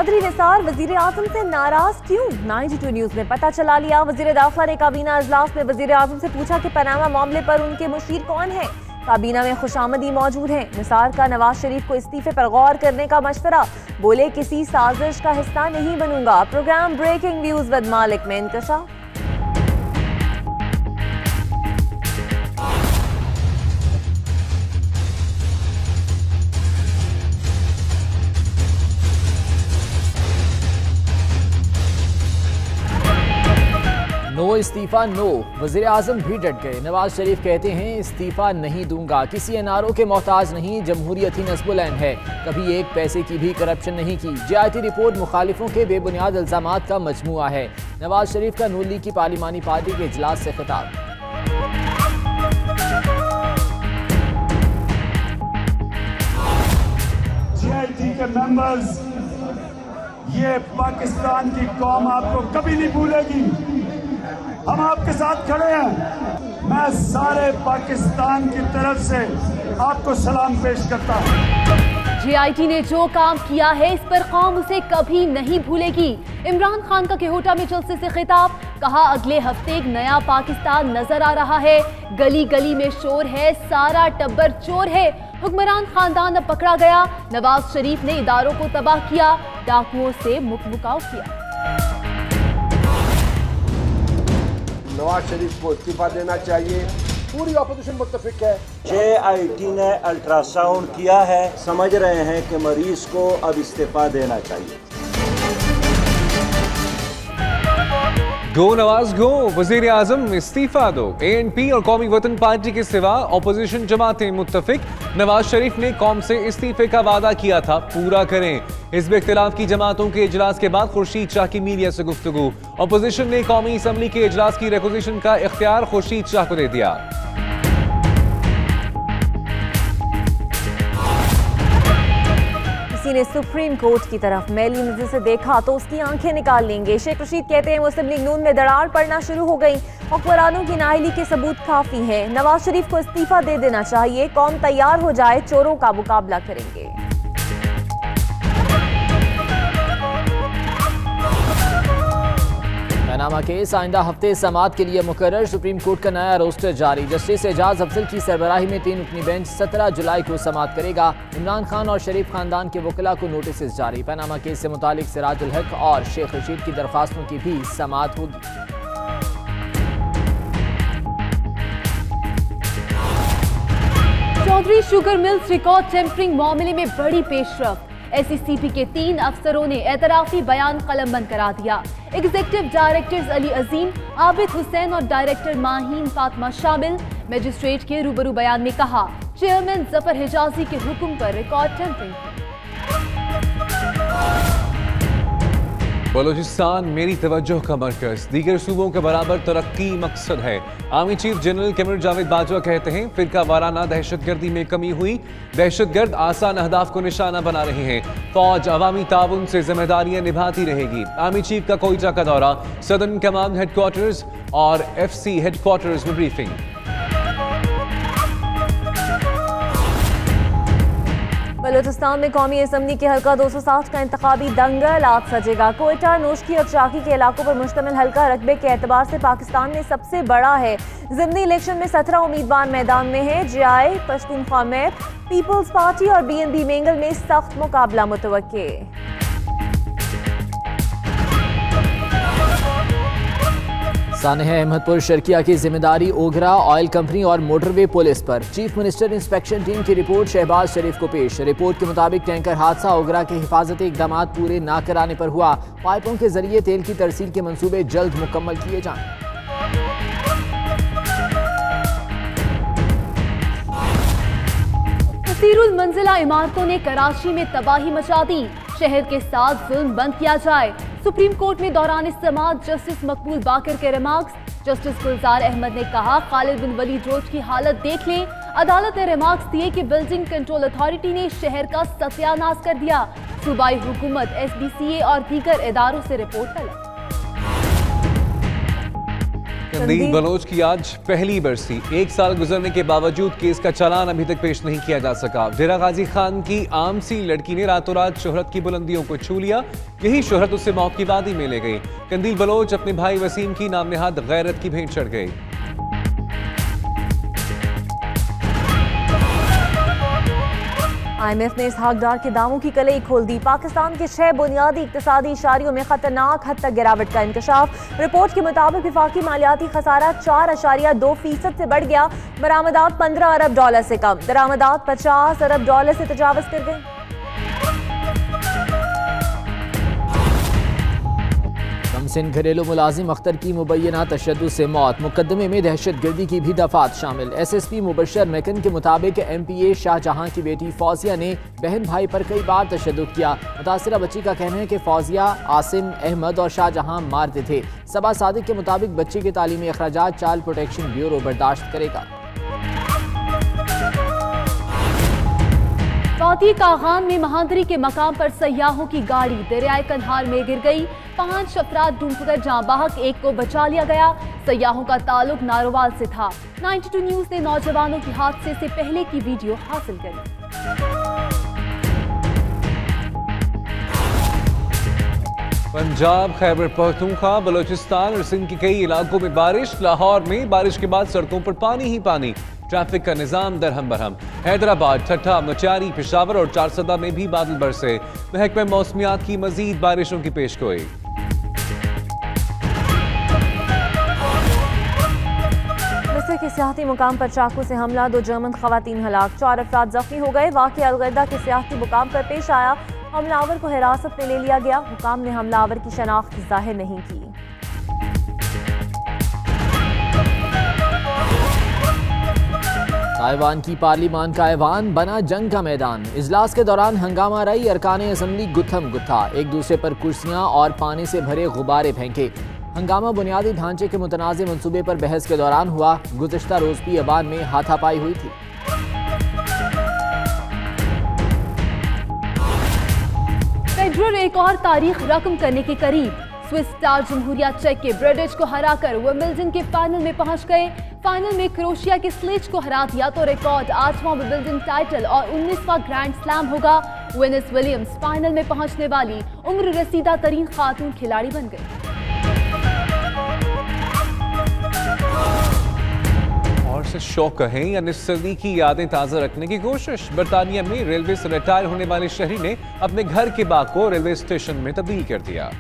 चौधरी निसार वजीर आजम से नाराज क्यों? 92 न्यूज ने पता चला लिया। वजीर दाखिला ने काबीना अजलास में वजीर आजम से पूछा कि पनामा मामले पर उनके मुशीर कौन है। काबीना में खुशामदी मौजूद है। निसार का नवाज शरीफ को इस्तीफे पर गौर करने का मशवरा। बोले किसी साजिश का हिस्सा नहीं बनूंगा। प्रोग्राम ब्रेकिंग न्यूज विद मालिक में इंकशाफ। नो इस्तीफा नो, वज़ीर आज़म भी डट गए। नवाज शरीफ कहते हैं इस्तीफा नहीं दूंगा, किसी एनआरओ के मोहताज नहीं, जमहूरियत ही नस्बुल-ऐन है, कभी एक पैसे की भी करप्शन नहीं की। जीआईटी रिपोर्ट मुखालिफों के बेबुनियाद इल्ज़ामात का मजमुआ है। नवाज शरीफ का नून लीग की पार्लिमानी पार्टी के इजलास से खिताब। जीआईटी के मेंबर्स, ये पाकिस्तान की कौम आपको कभी नहीं भूलेगी। हम आपके साथ खड़े हैं। मैं सारे पाकिस्तान की तरफ से आपको सलाम पेश करता हूं। जीआईटी ने जो काम किया है इस पर कौम उसे कभी नहीं भूलेगी। इमरान खान का केहोटा में जलसे से खिताब। कहा अगले हफ्ते एक नया पाकिस्तान नजर आ रहा है। गली गली में शोर है, सारा टब्बर चोर है। हुक्मरान खानदान अब पकड़ा गया। नवाज शरीफ ने इदारों को तबाह किया, डाकुओं से मुकमुकाव किया। नवाज शरीफ को इस्तीफा देना चाहिए। पूरी ऑपोजिशन मुत्तफिक है। जीआईटी ने अल्ट्रासाउंड किया है, समझ रहे हैं कि मरीज को अब इस्तीफा देना चाहिए। गो नवाज गो, वजीर आजम इस्तीफा दो। ANP और कौमी वतन पार्टी के सिवा ऑपोजिशन जमातें मुत्तफिक। नवाज शरीफ ने कौम से इस्तीफे का वादा किया था, पूरा करें। हिज़्ब इख्तिलाफ की जमातों के इजलास के बाद खुर्शीद शाह की मीडिया से गुफ्तगू। ऑपोजिशन ने कौमी असम्बली के इजलास की रिक्वेजिशन का इख्तियार खुर्शीद शाह को दे दिया। किसी ने सुप्रीम कोर्ट की तरफ मैली नजर से देखा तो उसकी आंखें निकाल लेंगे। शेख रशीद कहते हैं मुस्लिम लीग नून में दरार पड़ना शुरू हो गई। हुक्मरानों की नाअहली के सबूत काफी हैं। नवाज शरीफ को इस्तीफा दे देना चाहिए। कौम तैयार हो जाए, चोरों का मुकाबला करेंगे। पनामा केस आइंदा हफ्ते समाअत के लिए मुकर्रर। सुप्रीम कोर्ट का नया रोस्टर जारी। जस्टिस एजाज अफजल की सरबराही में 3 रुकनी बेंच 17 जुलाई को समाअत करेगा। इमरान खान और शरीफ खानदान के वकला को नोटिस जारी। पनामा केस से मुतालिक सिराजुल हक और शेख रशीद की दरख्वास्तों की भी समाअत होगी। Chaudhry sugar mills record tampering मामले में बड़ी पेशरफ। SECP के 3 अफसरों ने एतराफी बयान कलमबंद करा दिया। एग्जीक्यूटिव डायरेक्टर्स अली अजीम, आबिद हुसैन और डायरेक्टर माहीन फातिमा शामिल। मजिस्ट्रेट के रूबरू बयान में कहा चेयरमैन जफर हिजाजी के हुक्म पर रिकॉर्ड टेम्परिंग। बलूचिस्तान मेरी तवज्जो का मरकज, दीगर सूबों के बराबर तरक्की मकसद है। आर्मी चीफ जनरल कैमर जावेद बाजवा कहते हैं फिरका वाराना दहशतगर्दी में कमी हुई। दहशतगर्द आसान अहदाफ को निशाना बना रहे हैं। फौज अवामी ताउन से जिम्मेदारियां निभाती रहेगी। आर्मी चीफ का कोयटा का दौरा, सदर्न कमांड हेडक्वार्टर्स और FC हेडक्वार्टर्स में ब्रीफिंग। बलूचिस्तान में कौमी असम्बली के हल्का 260 का इंतखाबी दंगल आज सजेगा। कोयटा, नोशकी और चाकी के इलाकों पर मुश्तमिल हल्का रकबे के एतबार से पाकिस्तान में सबसे बड़ा है। ज़िमनी इलेक्शन में 17 उम्मीदवार मैदान में हैं। GI, Pashtunkhwa MAP, peoples party और BNP मेंगल में सख्त मुकाबला मुतवक्के। सानह अहमदपुर शर्किया की जिम्मेदारी ओगरा ऑयल कंपनी और मोटरवे पुलिस पर। चीफ मिनिस्टर इंस्पेक्शन टीम की रिपोर्ट शहबाज शरीफ को पेश। रिपोर्ट के मुताबिक टैंकर हादसा ओगरा के हिफाजती इकदाम पूरे न कराने पर हुआ। पाइपों के जरिए तेल की तरसील के मंसूबे जल्द मुकम्मल किए जाएं। कसीरुल मंजिला इमारतों ने कराची में तबाही मचा दी। शहर के साथ जुल्म बंद किया जाए। सुप्रीम कोर्ट में दौरान समाअत जस्टिस मकबूल बाकर के रिमार्क्स। जस्टिस गुलजार अहमद ने कहा खालिद बिन वलीद रोड की हालत देख लें। अदालत ने रिमार्क्स दिए कि बिल्डिंग कंट्रोल अथॉरिटी ने शहर का सत्यानाश कर दिया। सूबाई हुकूमत SBCA और दीगर इदारों से रिपोर्ट तलब। कंदील बलोच की आज पहली बरसी। 1 साल गुजरने के बावजूद केस का चालान अभी तक पेश नहीं किया जा सका। डेरा गाजी खान की आम सी लड़की ने रातों रात शोहरत की बुलंदियों को छू लिया। यही शोहरत उससे मौत की वादी में ले गई। कंदील बलोच अपने भाई वसीम की नाम नेहाद गैरत की भेंट चढ़ गई। IMF ने इसहाक डार के दावों की कलई खोल दी। पाकिस्तान के 6 बुनियादी इक्तिसादी इशारियों में खतरनाक हद तक गिरावट का इंकशाफ। रिपोर्ट के मुताबिक विफाकी मालियाती खसारा 4.2% से बढ़ गया। बरामदात $15 अरब से कम, दरामदात $50 अरब से तजावज कर गई। कमसिन घरेलू मुलाजिम अख्तर की मुबैना तशद्दुद से मौत। मुकदमे में दहशतगर्दी की भी दफात शामिल। SSP मुबशर मैकन के मुताबिक MPA शाहजहां की बेटी फौजिया ने बहन भाई पर कई बार तशद्दुद किया। मुतासिरा बच्ची का कहना है कि फौजिया आसिम अहमद और शाहजहां मारते थे। सबा सादिक के मुताबिक बच्ची के तालीमी अखराजात चाइल्ड प्रोटेक्शन ब्यूरो बर्दाश्त करेगा। सऊदी कागान में महांदरी के मकाम पर सयाहों की गाड़ी दरियाए कन्हार में गिर गई। 5 अफराद डूबकर जाँ बहक, 1 को बचा लिया गया। सयाहों का ताल्लुक नारोवाल से था। 92 न्यूज ने नौजवानों के हादसे से पहले की वीडियो हासिल करी। पंजाब, खैबर पख्तूनख्वा, बलोचिस्तान और सिंध के कई इलाकों में बारिश। लाहौर में बारिश के बाद सड़कों पर पानी ही पानी। ट्रैफिक का निजाम दरहम बरहम। हैदराबाद, ठट्ठा, मचारी, पेशावर और चारसदा में भी बादल बरसे। महकमे मौसमियात की मजीद बारिशों की पेशगोई। मिस्र के सियाहती मुकाम पर चाकू से हमला, 2 जर्मन खवातीन हलाक, 4 अफराद जख्मी हो गए। वाक़या अलगैदा के सियाहती मुकाम पर पेश आया। हमलावर को हिरासत में ले लिया गया। हुकाम ने हमलावर की शनाख्त जाहिर नहीं की। ताइवान की पार्लिमान का ऐवान बना जंग का मैदान। इजलास के दौरान हंगामा रही। अरकाने असम्बली गुत्थम गुत्था, एक दूसरे पर कुर्सियां और पानी से भरे गुब्बारे फेंके। हंगामा बुनियादी ढांचे के मुतनाज़े मंसूबे पर बहस के दौरान हुआ। गुज़िश्ता रोज भी अबान में हाथापाई हुई थी। फेडरर एक और तारीख रकम करने के करीब। स्विस स्टार जमहूरिया चेक के ब्रेडिज को हराकर विंबलडन के फाइनल में पहुंच गए। फाइनल में क्रोएशिया के स्लिच को हरा दिया तो रिकॉर्ड 8वां विंबलडन टाइटल और 19वां ग्रैंड स्लैम होगा। वेनिस विलियम्स फाइनल में पहुंचने वाली उम्र रसीदा तरीन खातून खिलाड़ी बन गई। और से शौक कहें या निस्सदी की यादें ताज़ा रखने की कोशिश। बरतानिया में रेलवे से रिटायर होने वाले शहरी ने अपने घर के बाग को रेलवे स्टेशन में तब्दील कर दिया।